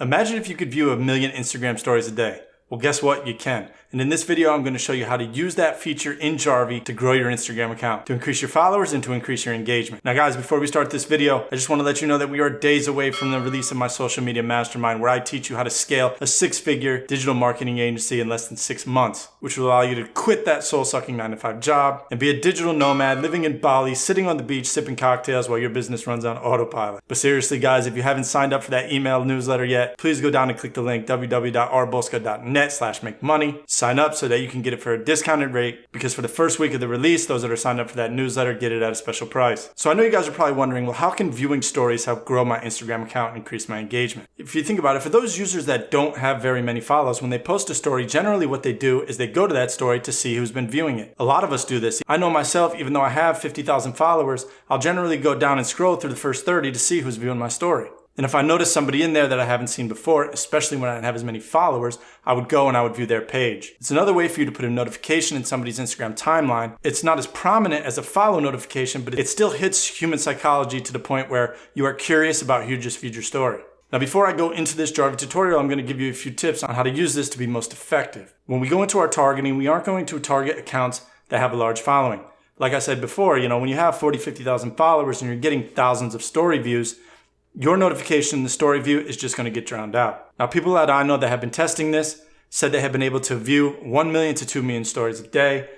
Imagine if you could view 1 million Instagram stories a day. Well, guess what? You can. And in this video, I'm going to show you how to use that feature in Jarvie to grow your Instagram account, to increase your followers and to increase your engagement. Now guys, before we start this video, I just want to let you know that we are days away from the release of my social media mastermind, where I teach you how to scale a 6-figure digital marketing agency in less than 6 months, which will allow you to quit that soul-sucking 9-to-5 job and be a digital nomad living in Bali, sitting on the beach, sipping cocktails while your business runs on autopilot. But seriously guys, if you haven't signed up for that email newsletter yet, please go down and click the link www.arbolska.net/makemoney. Sign up so that you can get it for a discounted rate, because for the first week of the release, those that are signed up for that newsletter get it at a special price. So I know you guys are probably wondering, well, how can viewing stories help grow my Instagram account and increase my engagement? If you think about it, for those users that don't have very many follows, when they post a story, generally what they do is they go to that story to see who's been viewing it. A lot of us do this. I know myself, even though I have 50,000 followers, I'll generally go down and scroll through the first 30 to see who's viewing my story. And if I notice somebody in there that I haven't seen before, especially when I don't have as many followers, I would go and I would view their page. It's another way for you to put a notification in somebody's Instagram timeline. It's not as prominent as a follow notification, but it still hits human psychology to the point where you are curious about who just viewed your story. Now, before I go into this Jarvie tutorial, I'm going to give you a few tips on how to use this to be most effective. When we go into our targeting, we aren't going to target accounts that have a large following. Like I said before, when you have 40, 50,000 followers and you're getting thousands of story views, your notification in the story view is just going to get drowned out. Now, people that I know that have been testing this said they have been able to view 1 million to 2 million stories a day,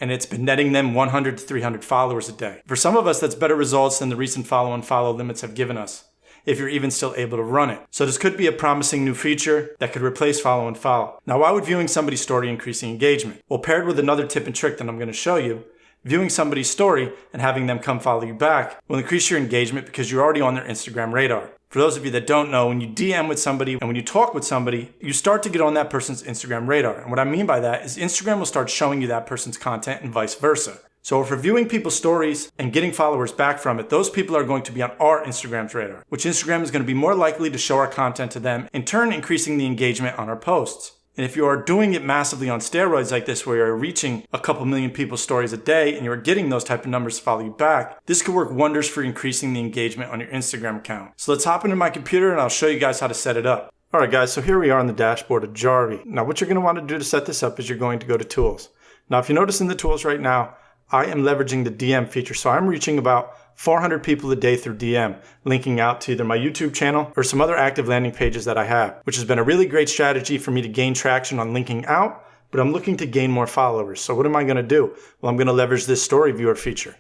and it's been netting them 100 to 300 followers a day. For some of us, that's better results than the recent follow and follow limits have given us, if you're even still able to run it. So this could be a promising new feature that could replace follow and follow. Now, why would viewing somebody's story increase engagement? Well, paired with another tip and trick that I'm going to show you, viewing somebody's story and having them come follow you back will increase your engagement because you're already on their Instagram radar. For those of you that don't know, when you DM with somebody and when you talk with somebody, you start to get on that person's Instagram radar. And what I mean by that is Instagram will start showing you that person's content and vice versa. So if we're viewing people's stories and getting followers back from it, those people are going to be on our Instagram's radar, which Instagram is going to be more likely to show our content to them, in turn increasing the engagement on our posts. And if you are doing it massively on steroids like this, where you're reaching a couple million people's stories a day and you're getting those type of numbers to follow you back, this could work wonders for increasing the engagement on your Instagram account. So let's hop into my computer and I'll show you guys how to set it up. Alright guys, so here we are on the dashboard of Jarvie. Now what you're going to want to do to set this up is you're going to go to Tools. Now if you notice in the Tools right now, I am leveraging the DM feature. So I'm reaching about 400 people a day through DM, linking out to either my YouTube channel or some other active landing pages that I have, which has been a really great strategy for me to gain traction on linking out, but I'm looking to gain more followers. So what am I going to do? Well, I'm going to leverage this story viewer feature.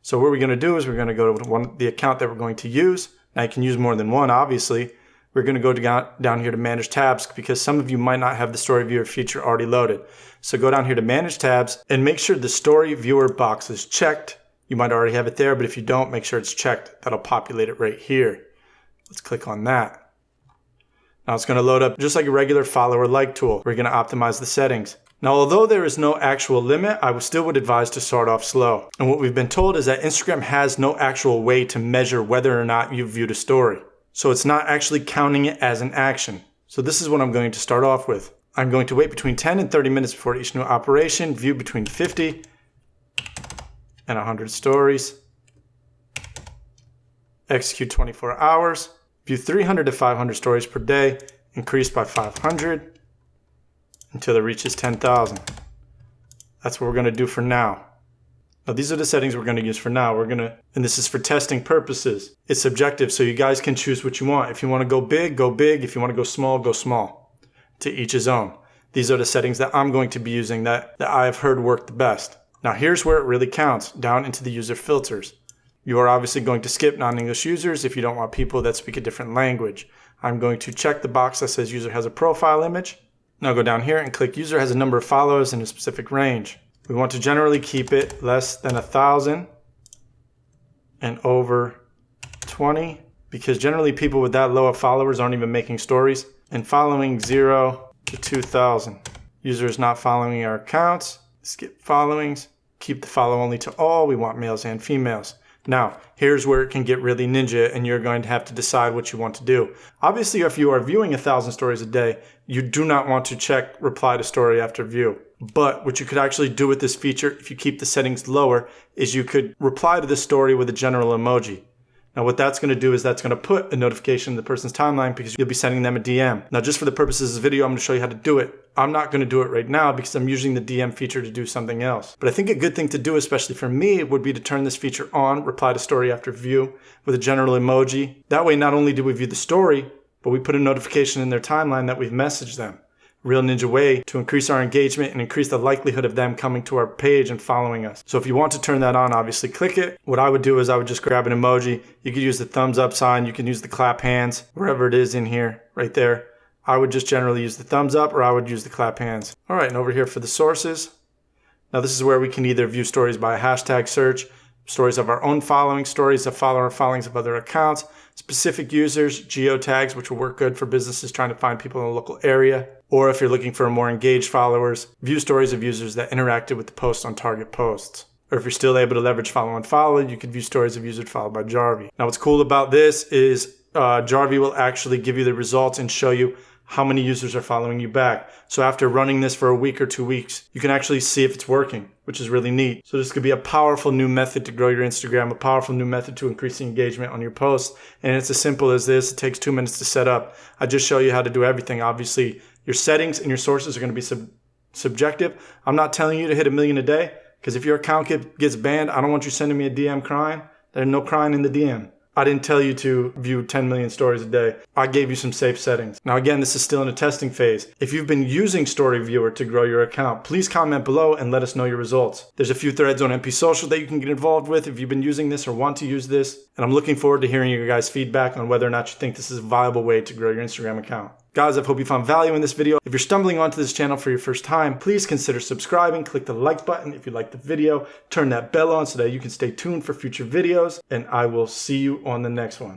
So what we're going to do is we're going to go to the account that we're going to use. Now you can use more than one, obviously. We're going to go down here to manage tabs, because some of you might not have the story viewer feature already loaded. So go down here to manage tabs and make sure the story viewer box is checked. You might already have it there, but if you don't, make sure it's checked. That'll populate it right here. Let's click on that. Now it's going to load up just like a regular follower like tool. We're going to optimize the settings. Now, although there is no actual limit, I still would advise to start off slow. And what we've been told is that Instagram has no actual way to measure whether or not you've viewed a story. So it's not actually counting it as an action. So this is what I'm going to start off with. I'm going to wait between 10 and 30 minutes before each new operation, view between 50 and 100 stories, execute 24 hours, view 300 to 500 stories per day, increase by 500 until it reaches 10,000. That's what we're going to do for now. Now these are the settings we're going to use for now. And this is for testing purposes. It's subjective, so you guys can choose what you want. If you want to go big, go big. If you want to go small, go small. To each his own. These are the settings that I'm going to be using that I've heard work the best. Now here's where it really counts, down into the user filters. You are obviously going to skip non-English users if you don't want people that speak a different language. I'm going to check the box that says user has a profile image. Now go down here and click user has a number of followers in a specific range. We want to generally keep it less than 1,000 and over 20, because generally people with that low of followers aren't even making stories. And following 0 to 2,000. User is not following our accounts. Skip followings, keep the follow only to all. We want males and females. Now, here's where it can get really ninja and you're going to have to decide what you want to do. Obviously, if you are viewing 1,000 stories a day, you do not want to check reply to story after view. But what you could actually do with this feature, if you keep the settings lower, is you could reply to the story with a general emoji. Now what that's going to do is that's going to put a notification in the person's timeline because you'll be sending them a DM. Now just for the purposes of this video, I'm going to show you how to do it. I'm not going to do it right now because I'm using the DM feature to do something else. But I think a good thing to do, especially for me, would be to turn this feature on, reply to story after view with a general emoji. That way not only do we view the story, but we put a notification in their timeline that we've messaged them. Real ninja way to increase our engagement and increase the likelihood of them coming to our page and following us. So if you want to turn that on, obviously click it. What I would do is I would just grab an emoji. You could use the thumbs up sign. You can use the clap hands, wherever it is in here, right there. I would just generally use the thumbs up or I would use the clap hands. All right, and over here for the sources. Now this is where we can either view stories by a hashtag search, stories of our own following, stories of followings of other accounts, specific users, geotags, which will work good for businesses trying to find people in a local area. Or if you're looking for more engaged followers, view stories of users that interacted with the post on target posts. Or if you're still able to leverage follow and follow, you could view stories of users followed by Jarvee. Now what's cool about this is Jarvee will actually give you the results and show you how many users are following you back. So after running this for a week or 2 weeks, you can actually see if it's working, which is really neat. So this could be a powerful new method to grow your Instagram, a powerful new method to increase the engagement on your posts. And it's as simple as this. It takes 2 minutes to set up. I just show you how to do everything. Obviously, your settings and your sources are going to be subjective. I'm not telling you to hit 1 million a day, because if your account gets banned, I don't want you sending me a DM crying. There's no crying in the DM. I didn't tell you to view 10 million stories a day. I gave you some safe settings. Now again, this is still in a testing phase. If you've been using Story Viewer to grow your account, please comment below and let us know your results. There's a few threads on MP Social that you can get involved with if you've been using this or want to use this. And I'm looking forward to hearing your guys' feedback on whether or not you think this is a viable way to grow your Instagram account. Guys, I hope you found value in this video. If you're stumbling onto this channel for your first time, please consider subscribing. Click the like button if you liked the video. Turn that bell on so that you can stay tuned for future videos. And I will see you on the next one.